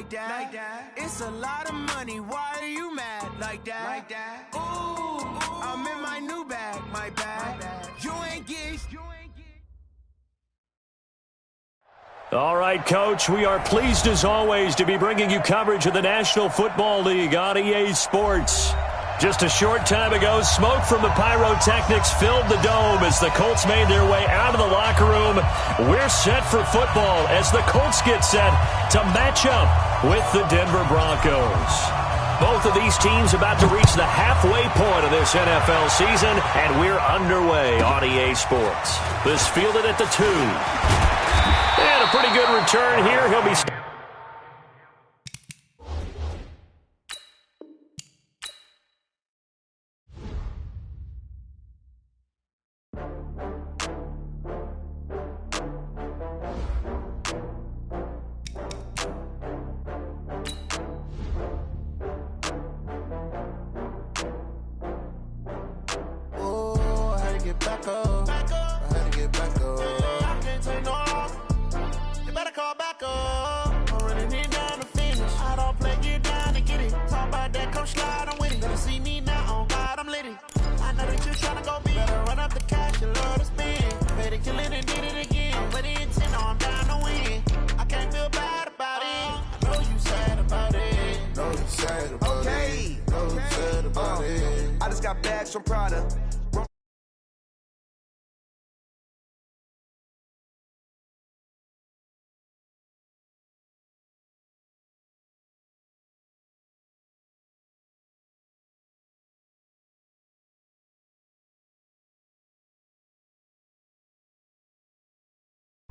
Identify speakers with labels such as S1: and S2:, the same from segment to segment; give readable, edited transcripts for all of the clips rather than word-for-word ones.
S1: like that. It's a lot of money, why are you mad like that? Ooh, I'm in my new bag, my bag. You ain't get.
S2: All right, Coach, we are pleased as always to be bringing you coverage of the National Football League on EA Sports. Just a short time ago, smoke from the pyrotechnics filled the dome as the Colts made their way out of the locker room. We're set for football as the Colts get set to match up with the Denver Broncos. Both of these teams about to reach the halfway point of this NFL season, and we're underway on EA Sports. This fielded at the 2. And a pretty good return here. He'll be...
S1: Some product.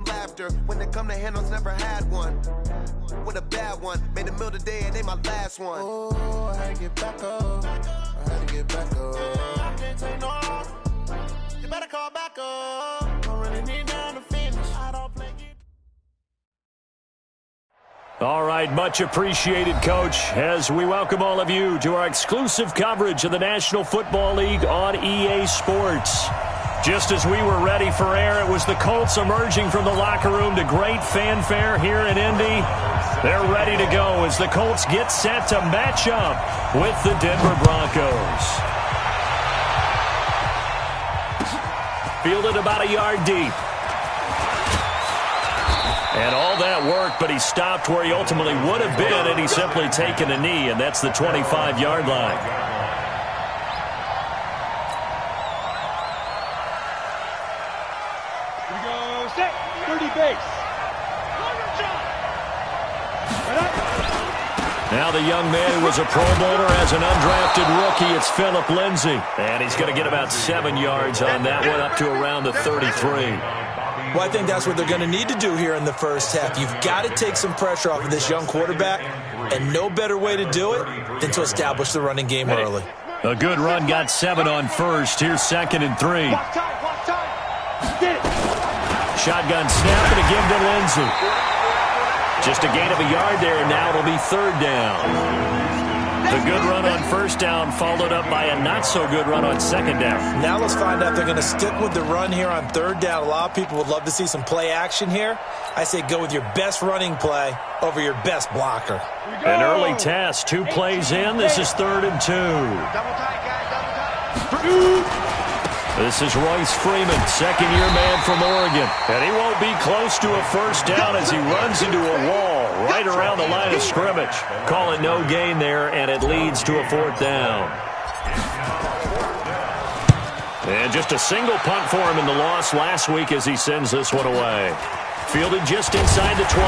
S1: Laughter when they come to handles, never had one. With a bad one, made a meal today and they my last one. Oh, I had to get back up. I had to get back up. I can't take no loss. You better call back up. I'm running it down to finish. I don't play it.
S2: All right, much appreciated, Coach, as we welcome all of you to our exclusive coverage of the National Football League on EA Sports. Just as we were ready for air, it was the Colts emerging from the locker room to great fanfare here in Indy. They're ready to go as the Colts get set to match up with the Denver Broncos. Fielded about a yard deep. And all that worked, but he stopped where he ultimately would have been, and he's simply taken a knee, and that's the 25-yard line. Now the young man who was a Pro Bowler as an undrafted rookie, it's Phillip Lindsay. And he's going to get about 7 yards on that one, up to around the 33.
S3: Well, I think that's what they're going to need to do here in the first half. You've got to take some pressure off of this young quarterback, and no better way to do it than to establish the running game early.
S2: A good run, got 7 on first. Here's 2nd and 3. Shotgun snap and a give to Lindsay. Just a gain of a yard there, and now it'll be 3rd down. The good run on 1st down followed up by a not-so-good run on 2nd down.
S3: Now let's find out if they're going to stick with the run here on 3rd down. A lot of people would love to see some play action here. I say go with your best running play over your best blocker.
S2: An early test, 2 plays in. This is 3rd and 2.
S4: Double tight, guys, double tight.
S2: This is Royce Freeman, second-year man from Oregon. And he won't be close to a 1st down as he runs into a wall right around the line of scrimmage. Call it no gain there, and it leads to a 4th down. And just a single punt for him in the loss last week as he sends this one away. Fielded just inside the 20.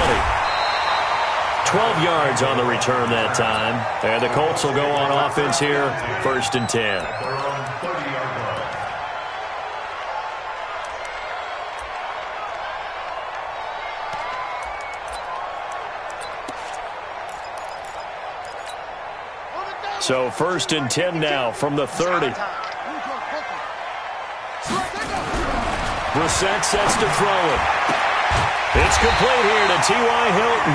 S2: 12 yards on the return that time. And the Colts will go on offense here, 1st and 10. So 1st and 10 now from the 30. Brissett sets to throw it. It's complete here to T.Y. Hilton.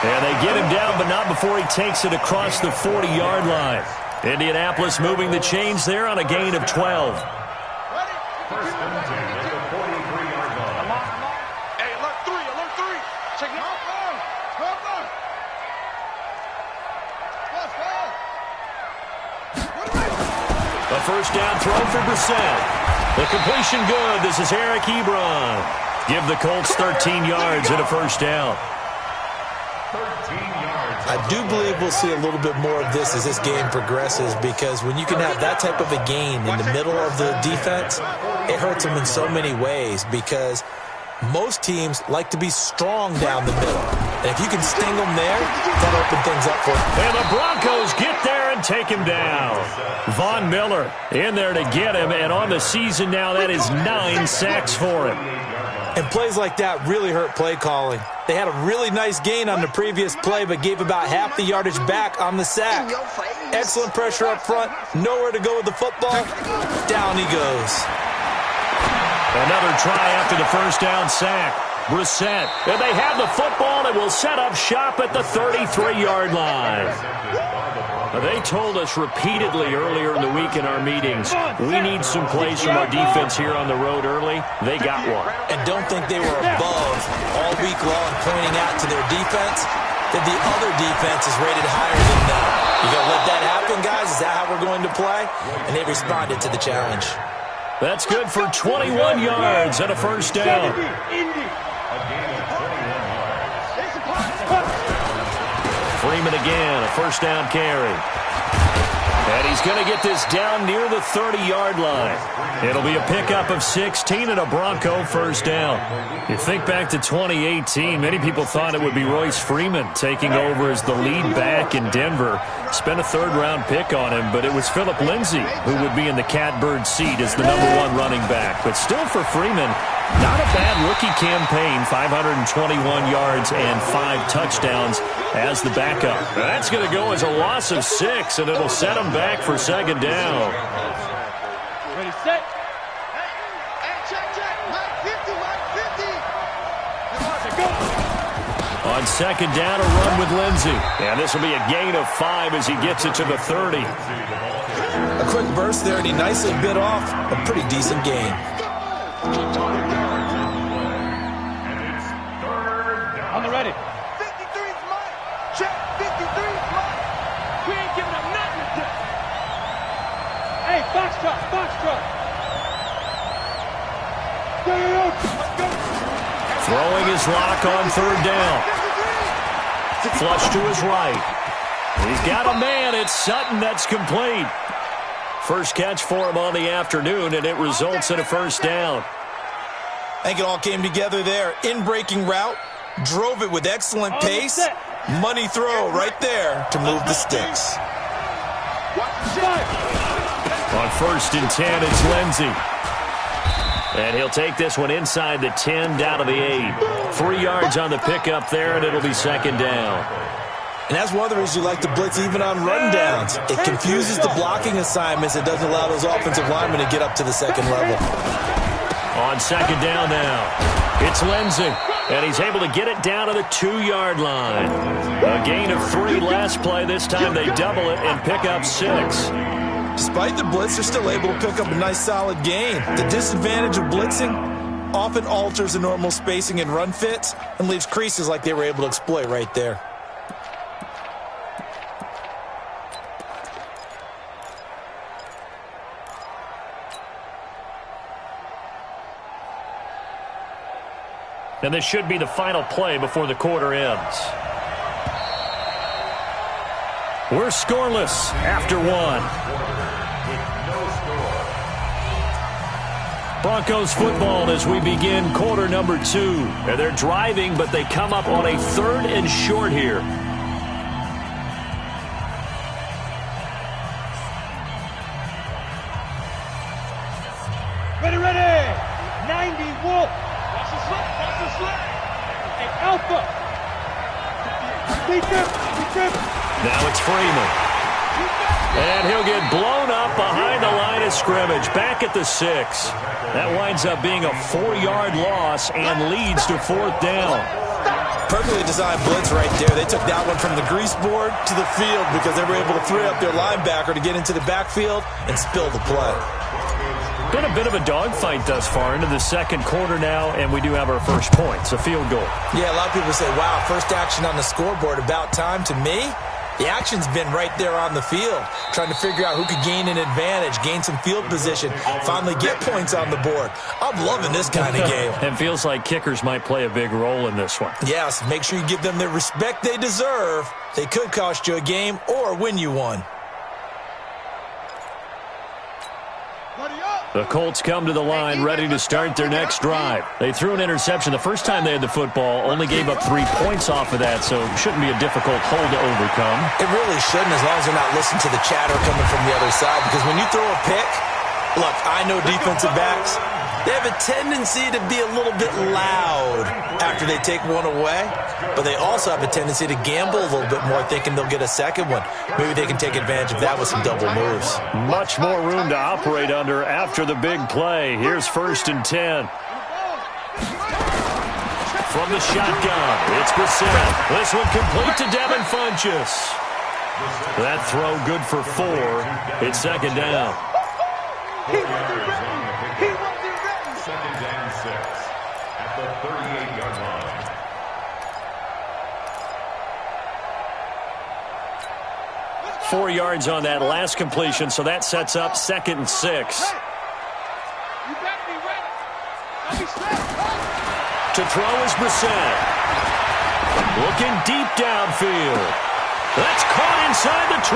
S2: And they get him down, but not before he takes it across the 40-yard line. Indianapolis moving the chains there on a gain of 12.
S4: First and 10 at the 43-yard line. Hey, alert 3, alert 3. Check it out.
S2: A first down throw for Brissett. The completion good. This is Eric Ebron. Give the Colts 13 yards and a first down.
S4: 13 yards.
S3: I do believe we'll see a little bit more of this as this game progresses, because when you can have that type of a gain in the middle of the defense, it hurts them in so many ways, because most teams like to be strong down the middle. And if you can sting them there, that'll open things up for them.
S2: And the Broncos get there and take him down. Von Miller in there to get him, and on the season now, that is 9 sacks for him.
S3: And plays like that really hurt play calling. They had a really nice gain on the previous play, but gave about half the yardage back on the sack. Excellent pressure up front. Nowhere to go with the football. Down he goes.
S2: Another try after the first down sack. Brissett. And they have the football and will set up shop at the 33-yard line. They told us repeatedly earlier in the week in our meetings, we need some plays from our defense here on the road early. They got one.
S3: And don't think they were above all week long pointing out to their defense that the other defense is rated higher than them. You going to let that happen, guys? Is that how we're going to play? And they responded to the challenge.
S2: That's good for 21 yards and a first down. Freeman again, a first down carry. And he's going to get this down near the 30-yard line. It'll be a pickup of 16 and a Bronco first down. You think back to 2018, many people thought it would be Royce Freeman taking over as the lead back in Denver. Spent a third-round pick on him, but it was Philip Lindsay who would be in the catbird seat as the #1 running back. But still for Freeman, not a bad rookie campaign, 521 yards and 5 touchdowns as the backup. Now that's going to go as a loss of 6, and it'll set him back for second down.
S5: Ready, set.
S2: On second down, a run with Lindsay. And this will be a gain of 5 as he gets it to the 30.
S3: A quick burst there, and he nicely bit off a pretty decent gain.
S5: On the ready. 53's mine. Check. 53's mine. We ain't giving up nothing to this. Hey, box truck, box truck. Let's go.
S2: Throwing his lock on third down. Flush to his right. He's got a man. It's Sutton. That's complete. First catch for him on the afternoon, and it results in a first down.
S3: I think it all came together there. In-breaking route. Drove it with excellent pace. Money throw right there to move the sticks.
S2: On first and 10, it's Lindsay. And he'll take this one inside the 10, down to the 8. 3 yards on the pickup there, and it'll be second down.
S3: And that's one of the reasons you like to blitz even on rundowns. It confuses the blocking assignments. It doesn't allow those offensive linemen to get up to the second level.
S2: On second down now, it's Lindsay. And he's able to get it down to the 2-yard line. A gain of 3 last play. This time they double it and pick up 6.
S3: Despite the blitz, they're still able to pick up a nice solid gain. The disadvantage of blitzing often alters the normal spacing and run fits and leaves creases like they were able to exploit right there.
S2: And this should be the final play before the quarter ends. We're scoreless after 1. Broncos football as we begin quarter number 2. And they're driving, but they come up on a 3rd and short here.
S5: Ready, ready. 90 Wolf. Watch the slip. Watch the slip. Hey, Alpha.
S2: Now it's Freeman. And he'll get blown up behind the line of scrimmage. Back at the 6. That winds up being a 4-yard loss and leads to 4th down.
S3: Perfectly designed blitz right there. They took that one from the grease board to the field because they were able to free up their linebacker to get into the backfield and spill the play.
S2: Been a bit of a dogfight thus far into the second quarter now, and we do have our first points, a field goal.
S3: Yeah, a lot of people say, wow, first action on the scoreboard, about time. To me, The action's been right there on the field, trying to figure out who could gain an advantage, gain some field position, finally get points on the board. I'm loving this kind of game.
S2: It feels like kickers might play a big role in this one.
S3: Yes, make sure you give them the respect they deserve. They could cost you a game or win you one.
S2: The Colts come to the line ready to start their next drive. They threw an interception the first time they had the football, only gave up 3 points off of that, so shouldn't be a difficult hole to overcome.
S3: It really shouldn't, as long as they're not listening to the chatter coming from the other side, because when you throw a pick, look, I know defensive backs, they have a tendency to be a little bit loud after they take one away, but they also have a tendency to gamble a little bit more, thinking they'll get a second one. Maybe they can take advantage of that with some double moves.
S2: Much more room to operate under after the big play. Here's 1st and 10. From the shotgun, it's Brissett. This one complete to Devin Funchess. That throw good for 4. It's 2nd down.
S4: 2nd and 6 at the 38-yard line.
S2: Hey! 4 yards on that last completion, so that sets up 2nd and 6. To throw is Brissett. Looking deep downfield. That's caught inside the 20.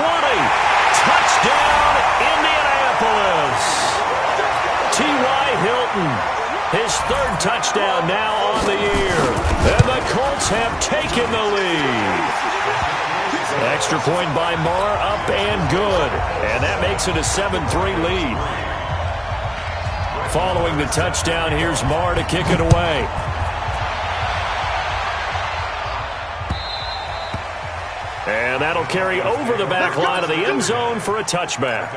S2: Touchdown, Indianapolis. T.Y. Hilton, his 3rd touchdown now on the year. And the Colts have taken the lead. Extra point by Marr, up and good. And that makes it a 7-3 lead. Following the touchdown, here's Marr to kick it away. And that'll carry over the back line of the end zone for a touchback.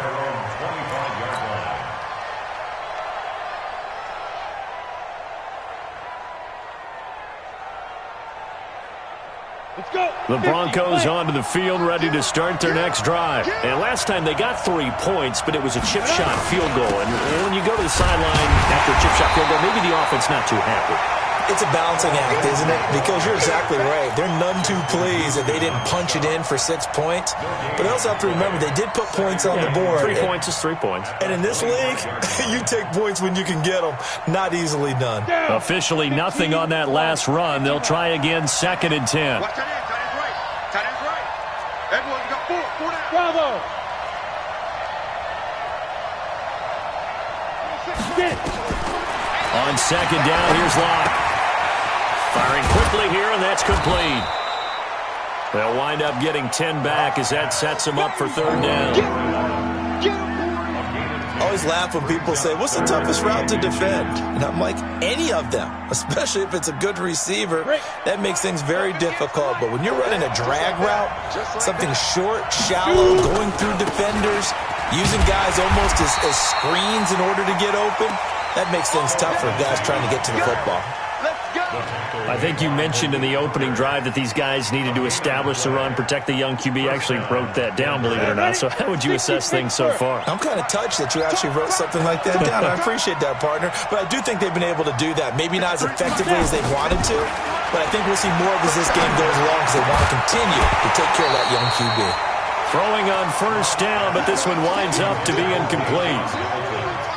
S2: The Broncos onto the field, ready to start their next drive. And last time they got 3 points, but it was a chip shot field goal. And when you go to the sideline after a chip shot field goal, maybe the offense not too happy.
S3: It's a balancing act, isn't it? Because you're exactly right. They're none too pleased that they didn't punch it in for 6 points. But they also have to remember they did put points on the board.
S2: 3 points is 3 points.
S3: And in this league, you take points when you can get them. Not easily done.
S2: Officially nothing on that last run. They'll try again, 2nd and 10.
S5: Everyone's got 4 down. Bravo.
S2: On 2nd down, here's Locke. Firing quickly here, and that's complete. They'll wind up getting 10 back as that sets them up for 3rd down.
S3: I always laugh when people say, what's the toughest route to defend? And I'm like, any of them, especially if it's a good receiver. That makes things very difficult. But when you're running a drag route, something short, shallow, going through defenders, using guys almost as screens in order to get open, that makes things tough for guys trying to get to the football.
S2: I think you mentioned in the opening drive that these guys needed to establish the run, protect the young QB. Actually wrote that down, believe it or not. So how would you assess things so far?
S3: I'm kind of touched that you actually wrote something like that down. I appreciate that, partner. But I do think they've been able to do that. Maybe not as effectively as they wanted to, but I think we'll see more of as this game goes along because they want to continue to take care of that young QB.
S2: Throwing on 1st down, but this one winds up to be incomplete.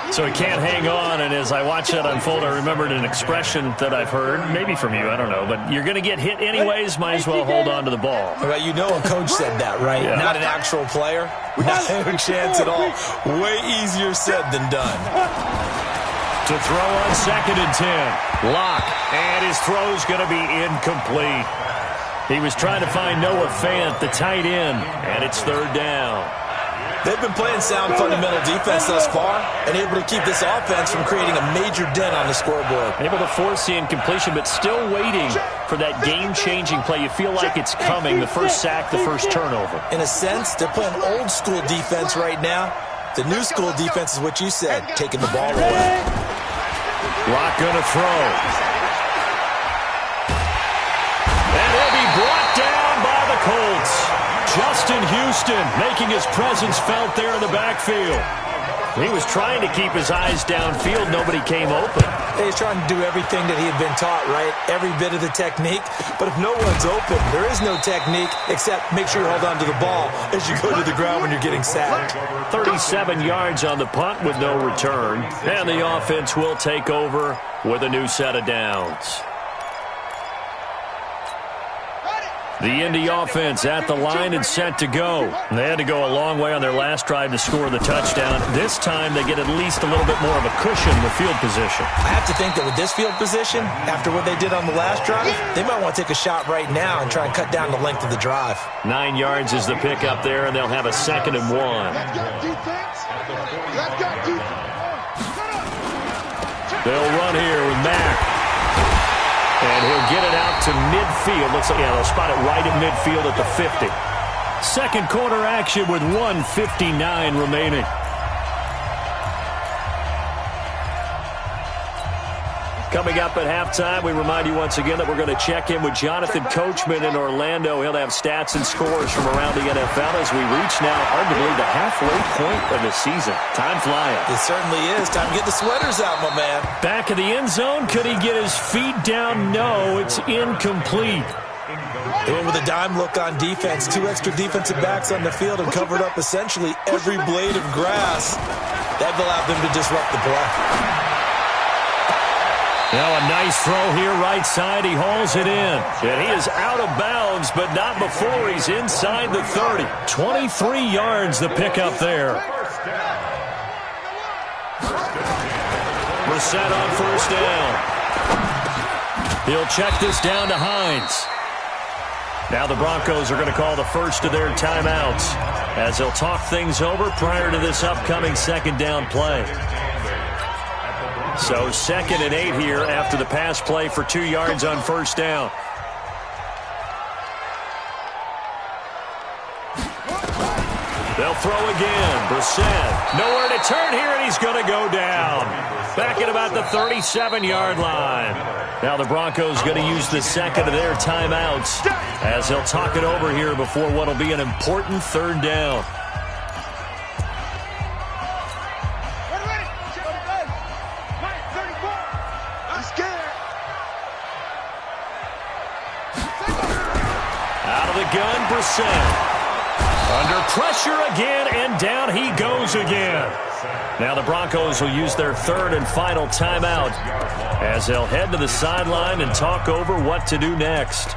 S2: So he can't hang on, and as I watch that unfold, I remembered an expression that I've heard, maybe from you, I don't know, but you're going to get hit anyways, might as well hold on to the ball.
S3: Well, you know a coach said that, right?
S2: Yeah.
S3: Not an actual player. Not a chance at all. Way easier said than done.
S2: To throw on 2nd and 10. Locke, and his throw's going to be incomplete. He was trying to find Noah Fant, the tight end, and it's 3rd down.
S3: They've been playing sound fundamental defense thus far and able to keep this offense from creating a major dent on the scoreboard.
S2: Able to force the incompletion, but still waiting for that game-changing play. You feel like it's coming, the first sack, the first turnover.
S3: In a sense, they're playing old-school defense right now. The new-school defense is what you said, taking the ball away.
S2: Locke gonna throw. And he'll be brought down by the Colts. Justin Houston making his presence felt there in the backfield. He was trying to keep his eyes downfield. Nobody came open.
S3: He's trying to do everything that he had been taught, right? Every bit of the technique. But if no one's open, there is no technique except make sure you hold on to the ball as you go to the ground when you're getting sacked.
S2: 37 yards on the punt with no return. And the offense will take over with a new set of downs. The Indy offense at the line and set to go. They had to go a long way on their last drive to score the touchdown. This time they get at least a little bit more of a cushion with field position.
S3: I have to think that with this field position, after what they did on the last drive, they might want to take a shot right now and try and cut down the length of the drive.
S2: 9 yards is the pickup there, and they'll have a 2nd and 1. They'll run here with Mack. And he'll get it out to midfield. Looks like, they'll spot it right at midfield at the 50. Second quarter action with 1:59 remaining. Coming up at halftime, we remind you once again that we're going to check in with Jonathan Coachman in Orlando. He'll have stats and scores from around the NFL as we reach now, hard to believe, the halfway point of the season. Time flying.
S3: It certainly is. Time to get the sweaters out, my man.
S2: Back of the end zone. Could he get his feet down? No, it's incomplete.
S3: They went with a dime look on defense. 2 extra defensive backs on the field and covered up essentially every blade of grass. That allowed them to disrupt the play.
S2: Now a nice throw here right side. He hauls it in. And he is out of bounds, but not before he's inside the 30. 23 yards the pickup there. Brissett on first down. He'll check this down to Hines. Now the Broncos are going to call the first of their timeouts as they'll talk things over prior to this upcoming 2nd down play. So 2nd and 8 here after the pass play for 2 yards on first down. They'll throw again. Brissett. Nowhere to turn here, and he's going to go down. Back at about the 37-yard line. Now the Broncos going to use the 2nd of their timeouts as they'll talk it over here before what will be an important 3rd down. Out of the gun, Brissett. Under pressure again, and down he goes again. Now the Broncos will use their 3rd and final timeout as they'll head to the sideline and talk over what to do next.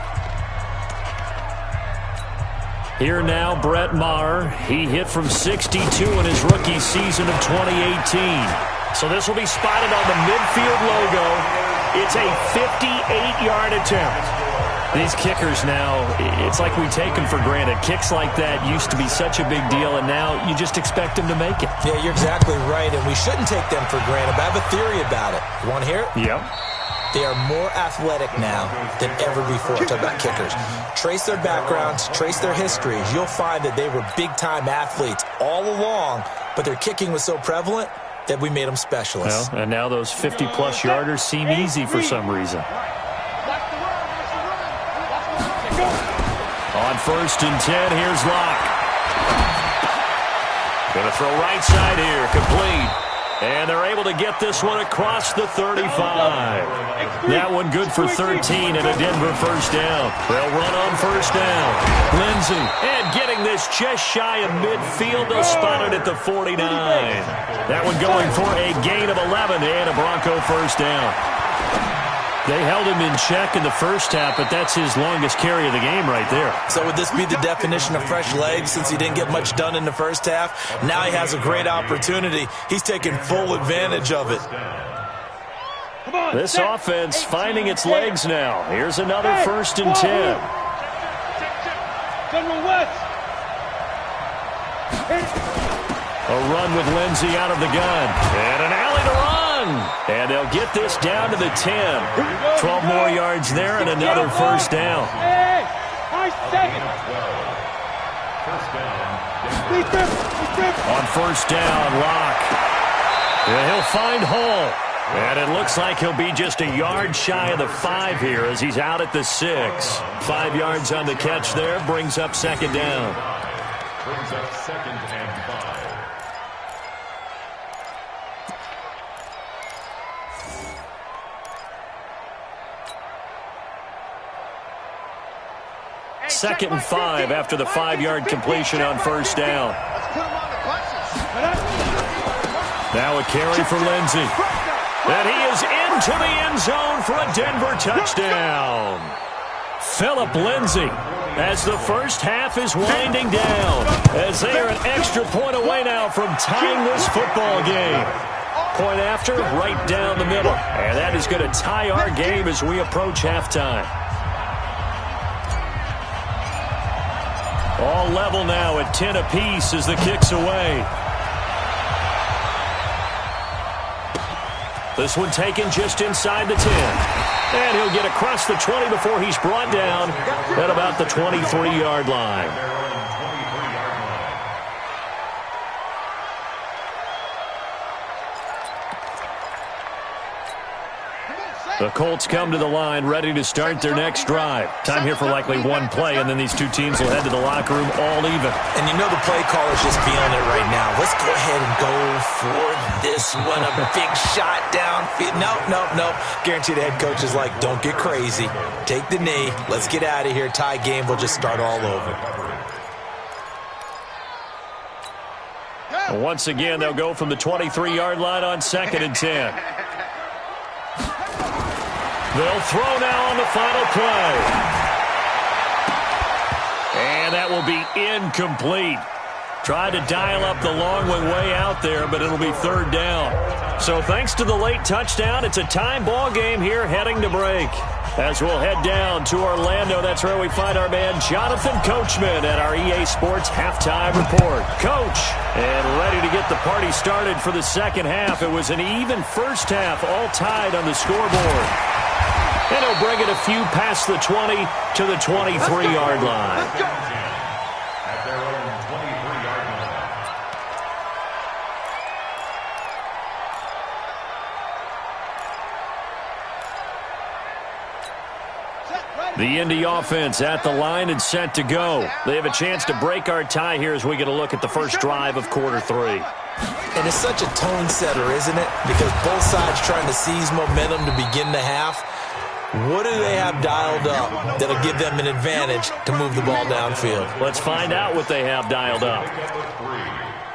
S2: Here now, Brett Maher. He hit from 62 in his rookie season of 2018. So this will be spotted on the midfield logo. It's a 58-yard attempt. These kickers now, it's like we take them for granted. Kicks like that used to be such a big deal, and now you just expect them to make it.
S3: Yeah, you're exactly right, and we shouldn't take them for granted. But I have a theory about it. You want to hear it?
S2: Yep.
S3: They are more athletic now than ever before. Talk about kickers. Trace their backgrounds, trace their histories. You'll find that they were big-time athletes all along, but their kicking was so prevalent that we made them specialists.
S2: Well, and now those 50-plus yarders seem easy for some reason. On 1st and 10, here's Locke. Going to throw right side here, complete. And they're able to get this one across the 35. That one good for 13 and a Denver first down. They'll run on first down. Lindsey, and getting this just shy of midfield. They'll spot it at the 49. That one going for a gain of 11 and a Bronco first down. They held him in check in the first half, but that's his longest carry of the game right there.
S3: So would this be the definition of fresh legs since he didn't get much done in the first half? Now he has a great opportunity. He's taking full advantage of it.
S2: This offense finding its legs now. Here's another 1st and 10. A run with Lindsey out of the gun. And an alley to run. And they'll get this down to the 10. 12 more yards there and another first down. On first down, Locke. And he'll find Hall. And it looks like he'll be just a yard shy of the 5 here as he's out at the 6. 5 yards on the catch there, brings up 2nd down.
S4: Brings up 2nd and 5.
S2: 2nd and 5 after the 5-yard completion on first down. Now a carry for Lindsey. And he is into the end zone for a Denver touchdown. Phillip Lindsey, as the first half is winding down, as they are an extra point away now from tying this football game. Point after, right down the middle. And that is going to tie our game as we approach halftime. All level now at 10 apiece as the kick's away. This one taken just inside the 10. And he'll get across the 20 before he's brought down at about the 23-yard line. The Colts come to the line, ready to start their next drive. Time here for likely one play, and then these two teams will head to the locker room all even.
S3: And you know the play caller's just feeling it right now. Let's go ahead and go for this one. A big shot downfield. Nope. Guarantee the head coach is like, don't get crazy. Take the knee. Let's get out of here. Tie game. We'll just start all over.
S2: Once again, they'll go from the 23-yard line on 2nd and 10. They'll throw now on the final play. And that will be incomplete. Tried to dial up the long way out there, but it'll be 3rd down. So thanks to the late touchdown, it's a time ball game here heading to break. As we'll head down to Orlando, that's where we find our man Jonathan Coachman at our EA Sports Halftime Report. Coach, and ready to get the party started for the second half. It was an even first half, all tied on the scoreboard. And he'll bring it a few past the 20 to the 23-yard line.
S4: At their own 23-yard line.
S2: The Indy offense at the line and set to go. They have a chance to break our tie here as we get a look at the first drive of quarter 3.
S3: And it's such a tone setter, isn't it? Because both sides trying to seize momentum to begin the half. What do they have dialed up that'll give them an advantage to move the ball downfield?
S2: Let's find out what they have dialed up.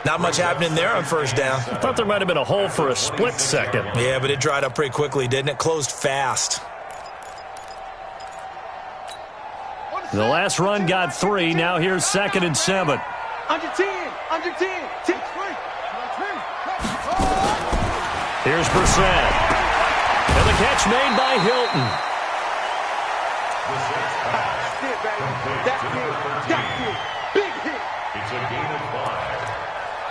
S3: Not much happening there on first down.
S2: I thought there might have been a hole for a split second.
S3: Yeah, but it dried up pretty quickly, didn't it? Closed fast.
S2: The last run got 3. Now here's 2nd and 7.
S5: Under 10. Take 3.
S2: Here's Brissett. And the catch made by Hilton.
S5: That's it. Big hit.
S4: It's a gain of 5.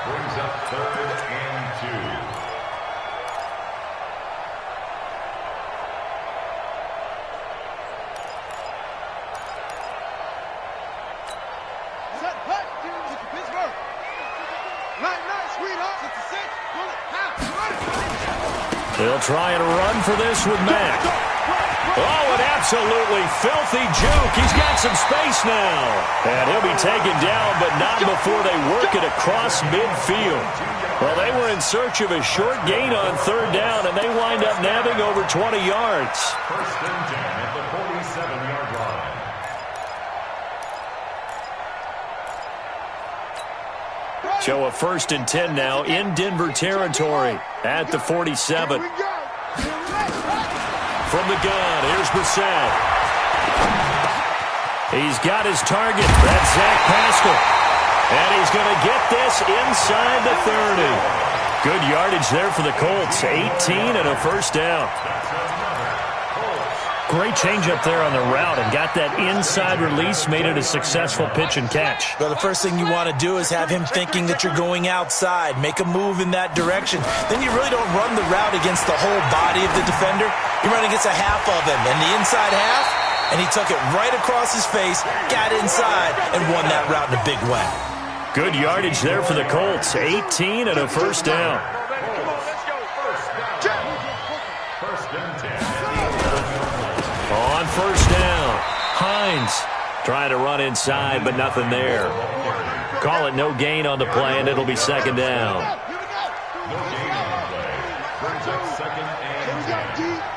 S4: Brings up 3rd and 2.
S2: They'll try and run for this with Mack. Oh, an absolutely filthy juke. He's got some space now. And he'll be taken down, but not before they work it across midfield. Well, they were in search of a short gain on 3rd down, and they wind up nabbing over 20 yards.
S4: 1st and 10 at the 47-yard line.
S2: Show a 1st and 10 now in Denver territory at the 47. From the gun, here's Brissett. He's got his target. That's Zach Pascal. And he's going to get this inside the 30. Good yardage there for the Colts. 18 and a 1st down. Great change up there on the route and got that inside release, made it a successful pitch and catch.
S3: Well, the first thing you want to do is have him thinking that you're going outside. Make a move in that direction. Then you really don't run the route against the whole body of the defender. You run against a half of him, and the inside half, and he took it right across his face, got inside, and won that route in a big way.
S2: Good yardage there for the Colts. 18 and a 1st down. On 1st down, Hines trying to run inside, but nothing there. Call it no gain on the play, and it'll be 2nd down.
S4: No gain on the play. Brings up 2nd and 10.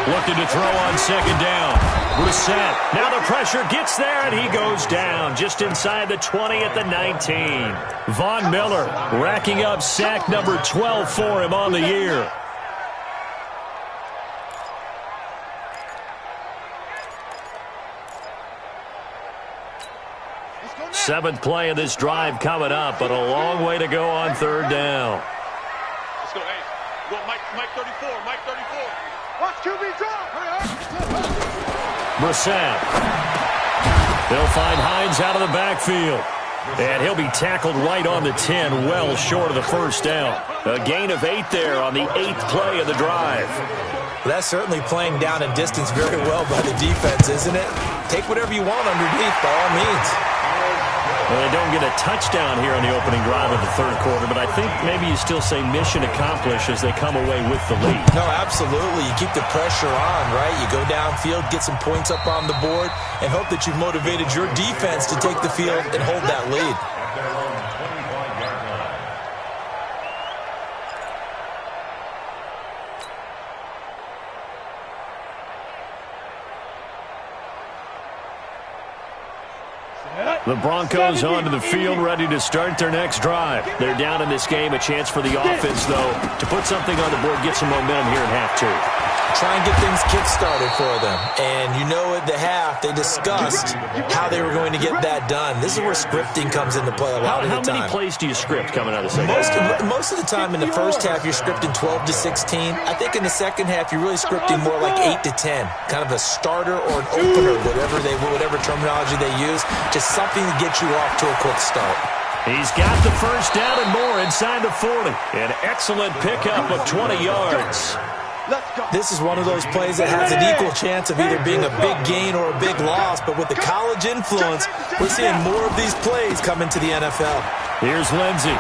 S2: Looking to throw on 2nd down. Brissett. Now the pressure gets there, and he goes down just inside the 20 at the 19. Von Miller racking up sack number 12 for him on the year. Seventh play of this drive coming up, but a long way to go on third down.
S5: Let's go, hey. Well, Mike 34, Mike 34. Watch QB drop.
S2: Brissett. They'll find Hines out of the backfield. And he'll be tackled right on the 10, well short of the first down. A gain of 8 there on the 8th play of the drive.
S3: Well, that's certainly playing down and distance very well by the defense, isn't it? Take whatever you want underneath, by all means.
S2: Well, they don't get a touchdown here on the opening drive of the third quarter, but I think maybe you still say mission accomplished as they come away with the lead.
S3: No, absolutely. You keep the pressure on, right? You go downfield, get some points up on the board, and hope that you've motivated your defense to take the field and hold that lead.
S2: The Broncos onto the field, ready to start their next drive. They're down in this game. A chance for the offense, though, to put something on the board, get some momentum here in half two.
S3: Try and get things kick-started for them. And you know at the half, they discussed how they were going to get that done. This is where scripting comes into play a lot of the time.
S2: How many plays do you script coming out of the second half?
S3: Most of the time in the first half, you're scripting 12 to 16. I think in the second half, you're really scripting more like 8 to 10. Kind of a starter or an opener, whatever terminology they use. Just something to get you off to a quick start.
S2: He's got the first down and more inside the 40. An excellent pickup of 20 yards.
S3: This is one of those plays that has an equal chance of either being a big gain or a big loss, but with the college influence, we're seeing more of these plays come into the NFL.
S2: Here's Lindsey.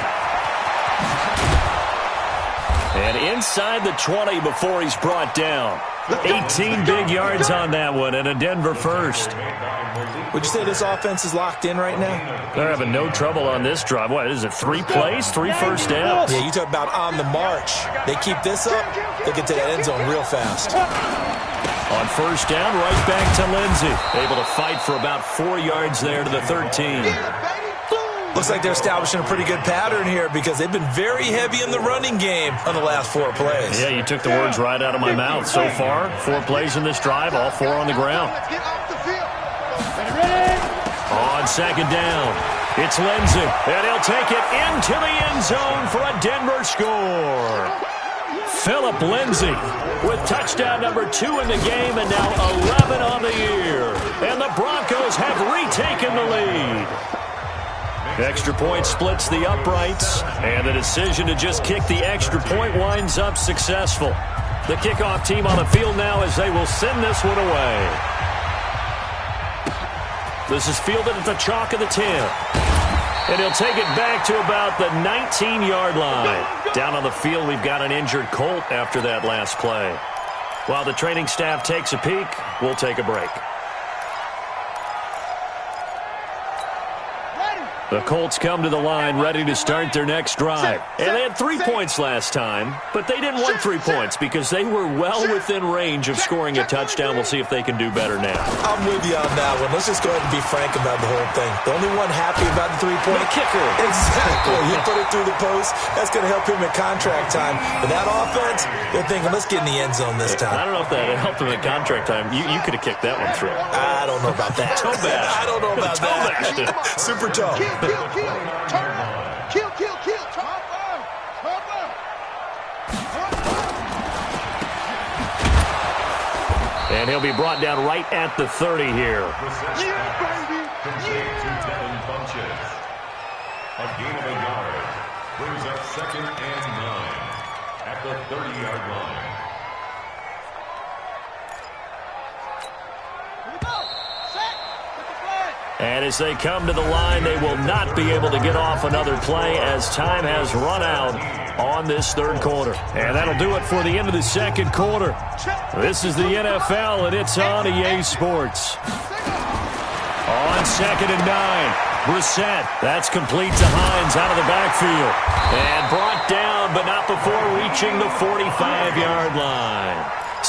S2: And inside the 20 before he's brought down. 18 big yards on that one and a Denver first.
S3: Would you say this offense is locked in right now?
S2: They're having no trouble on this drive. What, is it 3 plays, 3 first downs?
S3: Yeah, you talk about on the march. They keep this up, they get to the end zone real fast.
S2: On first down, right back to Lindsey. Able to fight for about 4 yards there to the 13.
S3: Looks like they're establishing a pretty good pattern here because they've been very heavy in the running game on the last 4 plays.
S2: Yeah, you took the words right out of my mouth. So far, 4 plays in this drive, all 4 on the ground. On second down, it's Lindsey, and he'll take it into the end zone for a Denver score. Phillip Lindsey with touchdown number 2 in the game and now 11 on the year. And the Broncos have retaken the lead. Extra point splits the uprights, and the decision to just kick the extra point winds up successful. The kickoff team on the field now as they will send this one away. This is fielded at the chalk of the 10. And he'll take it back to about the 19-yard line. Down on the field, we've got an injured Colt after that last play. While the training staff takes a peek, we'll take a break. The Colts come to the line ready to start their next drive. And they had 3 points last time, but they didn't want 3 points because they were well within range of scoring a touchdown. We'll see if they can do better now.
S3: I'm with you on that one. Let's just go ahead and be frank about the whole thing. The only one happy about the 3-point
S2: kicker.
S3: Exactly. He put it through the post. That's going to help him at contract time. But that offense, they're thinking, let's get in the end zone this time.
S2: I don't know if that helped him at contract time. You could have kicked that one through.
S3: I don't know about that.
S2: Toe bash.
S3: I don't know about that. Super toe.
S5: Kill, turn. Kill, turn.
S2: And he'll be brought down right at the 30 here.
S4: A gain of a yard brings up 2nd and 9 at the 30-yard line.
S2: And as they come to the line, they will not be able to get off another play as time has run out on this third quarter. And that'll do it for the end of the second quarter. This is the NFL, and it's on EA Sports. On 2nd and 9, Brissett. That's complete to Hines out of the backfield. And brought down, but not before reaching the 45-yard line.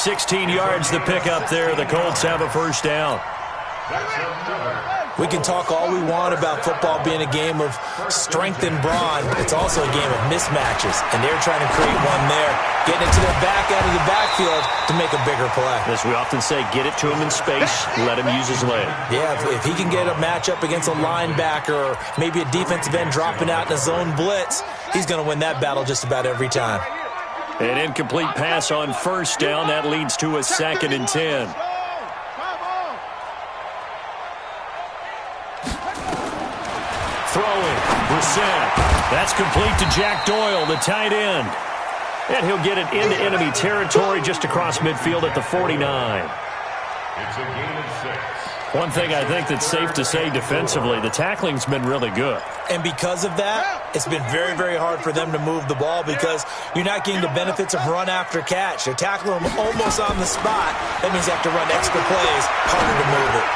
S2: 16 yards to pick up there. The Colts have a first down.
S3: We can talk all we want about football being a game of strength and brawn. It's also a game of mismatches, and they're trying to create one there, getting it to their back out of the backfield to make a bigger play.
S2: As we often say, get it to him in space, let him use his leg.
S3: Yeah, if he can get a matchup against a linebacker or maybe a defensive end dropping out in a zone blitz, he's going to win that battle just about every time.
S2: An incomplete pass on first down. That leads to a 2nd and 10. Throwing, Brissett. That's complete to Jack Doyle, the tight end. And he'll get it into enemy territory just across midfield at the 49.
S4: It's a gain of 6.
S2: One thing I think that's safe to say defensively, the tackling's been really good.
S3: And because of that, it's been very, very hard for them to move the ball because you're not getting the benefits of run after catch. They're tackling them almost on the spot. That means you have to run extra plays, harder to move it.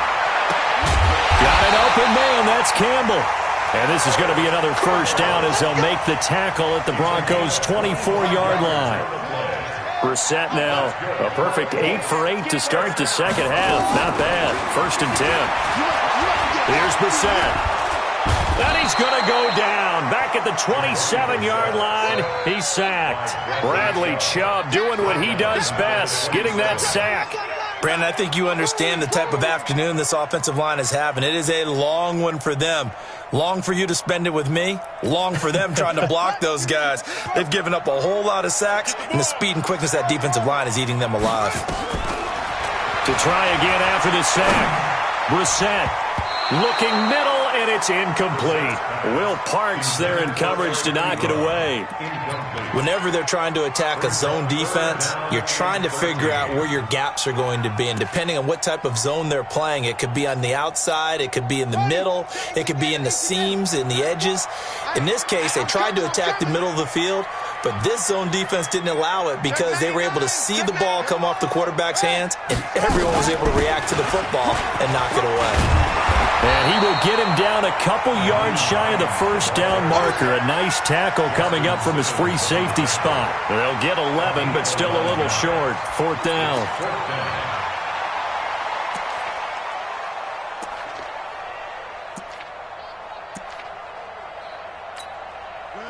S2: Got an open man, that's Campbell. And this is going to be another first down as they'll make the tackle at the Broncos' 24-yard line. Brissett now a perfect 8 for 8 to start the second half. Not bad. 1st and 10. Here's Brissett. And he's going to go down. Back at the 27-yard line. He's sacked. Bradley Chubb doing what he does best, getting that sack.
S3: Brandon, I think you understand the type of afternoon this offensive line is having. It is a long one for them. Long for you to spend it with me. Long for them trying to block those guys. They've given up a whole lot of sacks, and the speed and quickness of that defensive line is eating them alive.
S2: To try again after the sack. Brissett looking middle, and it's incomplete. Will Parks there in coverage to knock it away.
S3: Whenever they're trying to attack a zone defense, you're trying to figure out where your gaps are going to be. And depending on what type of zone they're playing, it could be on the outside, it could be in the middle, it could be in the seams, in the edges. In this case, they tried to attack the middle of the field, but this zone defense didn't allow it because they were able to see the ball come off the quarterback's hands, and everyone was able to react to the football and knock it away.
S2: And he will get him down a couple yards shy of the first down marker. A nice tackle coming up from his free safety spot. They'll get 11, but still a little short. 4th down.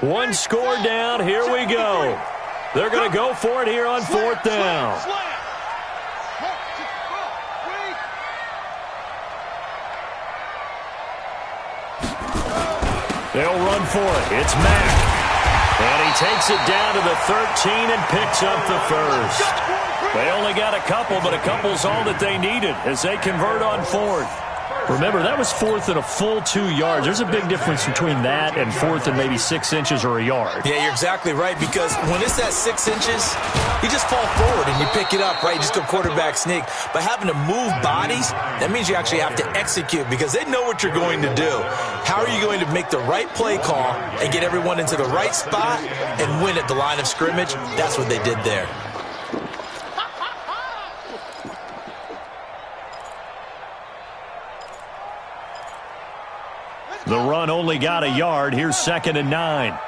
S2: One score down. Here we go. They're going to go for it here on 4th down. They'll run for it. It's Mack. And he takes it down to the 13 and picks up the first. They only got a couple, but a couple's all that they needed as they convert on 4th. Remember, that was 4th and a full 2 yards. There's a big difference between that and 4th and maybe 6 inches or a yard.
S3: Yeah, you're exactly right, because when it's at 6 inches, you just fall forward and you pick it up, right? You just go quarterback sneak. But having to move bodies, that means you actually have to execute because they know what you're going to do. How are you going to make the right play call and get everyone into the right spot and win at the line of scrimmage? That's what they did there.
S2: The run only got a yard. Here's 2nd and 9.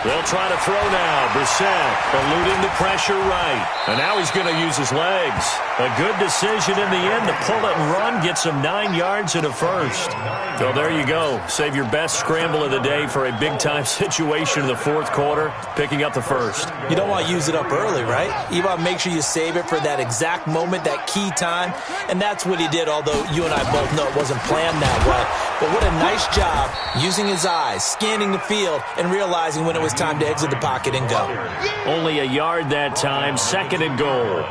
S2: They'll try to throw now. Brissett eluding the pressure right. And now he's going to use his legs. A good decision in the end to pull it and run. Gets him 9 yards and a first. So there you go. Save your best scramble of the day for a big-time situation in the 4th quarter, picking up the first.
S3: You don't want to use it up early, right? You want to make sure you save it for that exact moment, that key time. And that's what he did, although you and I both know it wasn't planned that way. But what a nice job using his eyes, scanning the field, and realizing when it was time to exit the pocket and go.
S2: Only a yard that time. 2nd and goal.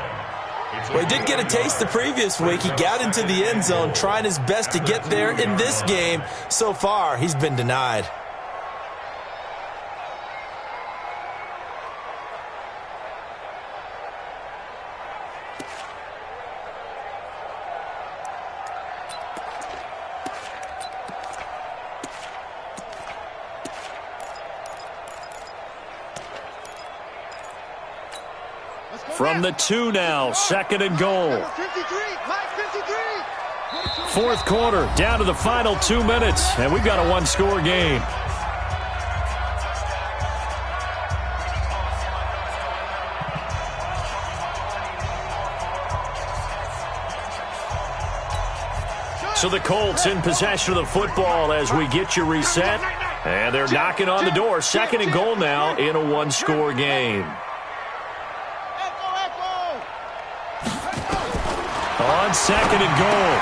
S3: Well, he did get a taste the previous week. He got into the end zone, trying his best to get there in this game. So far, he's been denied.
S2: From the 2 now, 2nd and goal. 4th quarter, down to the final 2 minutes, and we've got a one-score game. So the Colts in possession of the football as we get you reset. And they're knocking on the door. 2nd and goal now in a one-score game. On 2nd and goal,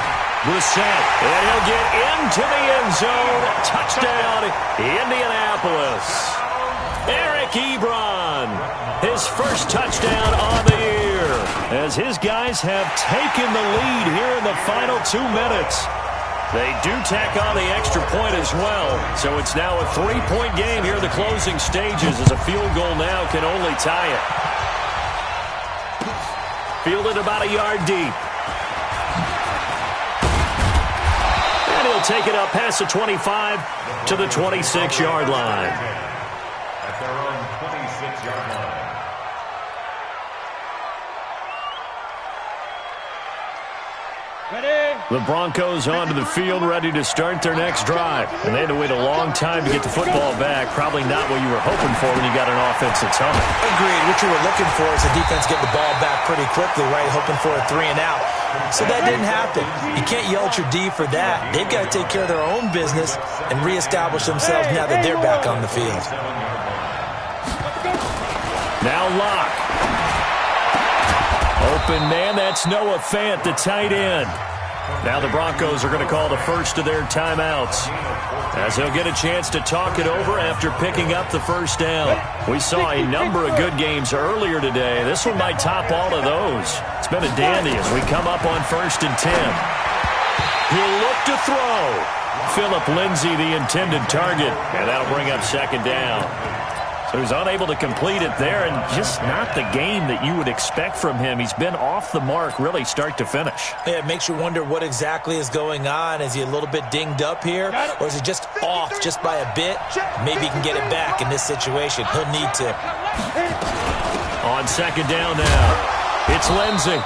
S2: Brissett, and he'll get into the end zone. Touchdown, Indianapolis. Eric Ebron, his first touchdown on the year, as his guys have taken the lead here in the final 2 minutes. They do tack on the extra point as well, so it's now a 3-point game here in the closing stages, as a field goal now can only tie it. Fielded about a yard deep. And he'll take it up past the 25 to the 26-yard line.
S4: At their own 26-yard line.
S2: The Broncos onto the field, ready to start their next drive. And they had to wait a long time to get the football back. Probably not what you were hoping for when you got an offense that's humming.
S3: Agreed. What you were looking for is the defense getting the ball back pretty quickly, right? Hoping for a 3 and out. So that didn't happen. You can't yell at your D for that. They've got to take care of their own business and reestablish themselves now that they're back on the field.
S2: Now Locke. Open man, that's Noah Fant, the tight end. Now the Broncos are going to call the first of their timeouts, as they'll get a chance to talk it over after picking up the first down. We saw a number of good games earlier today. This one might top all of those. It's been a dandy as we come up on 1st and 10. He'll look to throw. Phillip Lindsay, the intended target, and that'll bring up 2nd down. So he's unable to complete it there, and just not the game that you would expect from him. He's been off the mark really start to finish.
S3: Yeah, it makes you wonder what exactly is going on. Is he a little bit dinged up here, or is he just off just by a bit? Maybe he can get it back in this situation. He'll need to.
S2: On 2nd down now, it's Lindsay.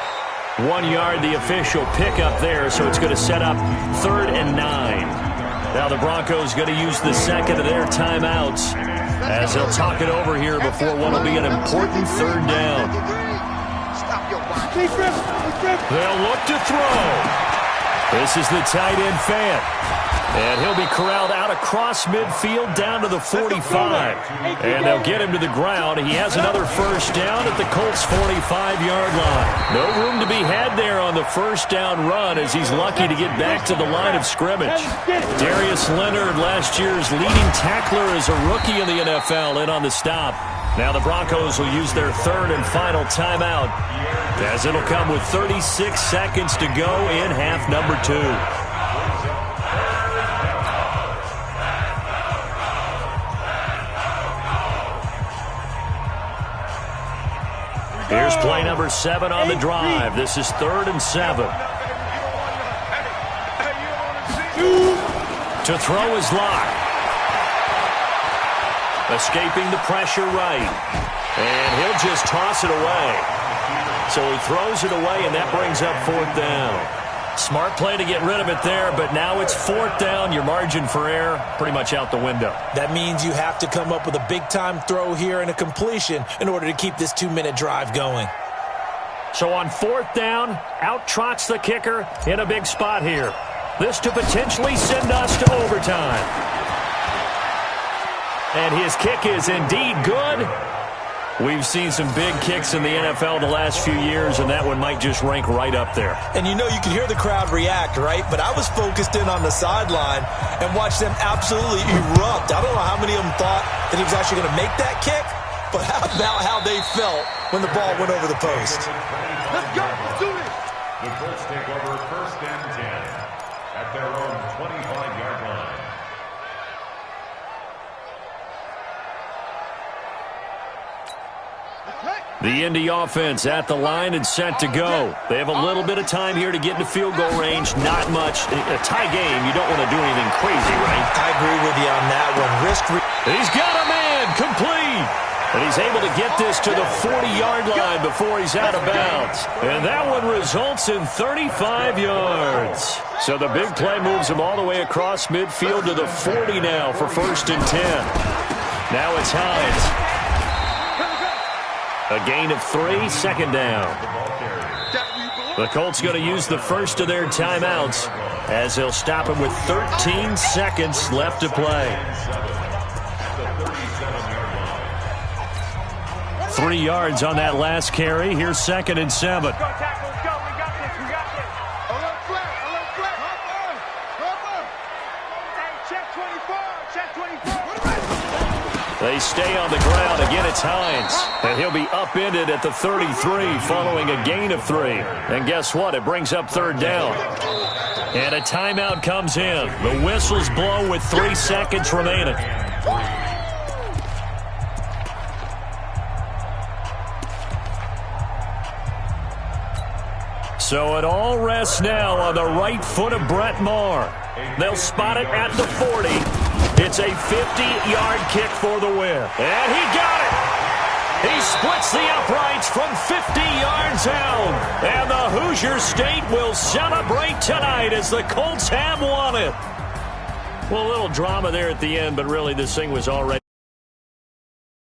S2: 1 yard, the official pickup there, so it's going to set up 3rd and 9. Now the Broncos going to use the second of their timeouts, as they'll talk it over here before what will be an important 3rd down. They'll look to throw. This is the tight end Fant. And he'll be corralled out across midfield down to the 45. And they'll get him to the ground. He has another first down at the Colts' 45-yard line. No room to be had there on the first down run, as he's lucky to get back to the line of scrimmage. Darius Leonard, last year's leading tackler as a rookie in the NFL, in on the stop. Now the Broncos will use their 3rd and final timeout, as it'll come with 36 seconds to go in half number 2. Here's play number 7 on the drive. This is 3rd and 7. To throw is Locke. Escaping the pressure right. And he'll just toss it away. So he throws it away, and that brings up 4th down. Smart play to get rid of it there, but now it's 4th down. Your margin for error pretty much out the window.
S3: That means you have to come up with a big-time throw here and a completion in order to keep this 2-minute drive going.
S2: So on 4th down, out trots the kicker in a big spot here. This to potentially send us to overtime. And his kick is indeed good. We've seen some big kicks in the NFL the last few years, and that one might just rank right up there.
S3: And you know, you can hear the crowd react, right? But I was focused in on the sideline and watched them absolutely erupt. I don't know how many of them thought that he was actually going to make that kick, but how about how they felt when the ball went over the post?
S5: Let's go. Let's do this.
S4: The Colts take over 1st and 10 at their own 25-yard line.
S2: The Indy offense at the line and set to go. They have a little bit of time here to get into field goal range. Not much. A tie game, you don't want to do anything crazy, right?
S3: I agree with you on that one.
S2: He's got a man complete. And he's able to get this to the 40-yard line before he's out of bounds. And that one results in 35 yards. So the big play moves him all the way across midfield to the 40 now for 1st and 10. Now it's Hines. A gain of 3, 2nd down. The Colts going to use the first of their timeouts as they'll stop him with 13 seconds left to play. 3 yards on that last carry. Here's 2nd and 7. They stay on the ground. Again, it's Hines. And he'll be upended at the 33 following a gain of 3. And guess what? It brings up 3rd down. And a timeout comes in. The whistles blow with 3 seconds remaining. So it all rests now on the right foot of Brett Maher. They'll spot it at the 40. It's a 50-yard kick for the win. And he got it. He splits the uprights from 50 yards out. And the Hoosier State will celebrate tonight as the Colts have won it. Well, a little drama there at the end, but really this thing was already...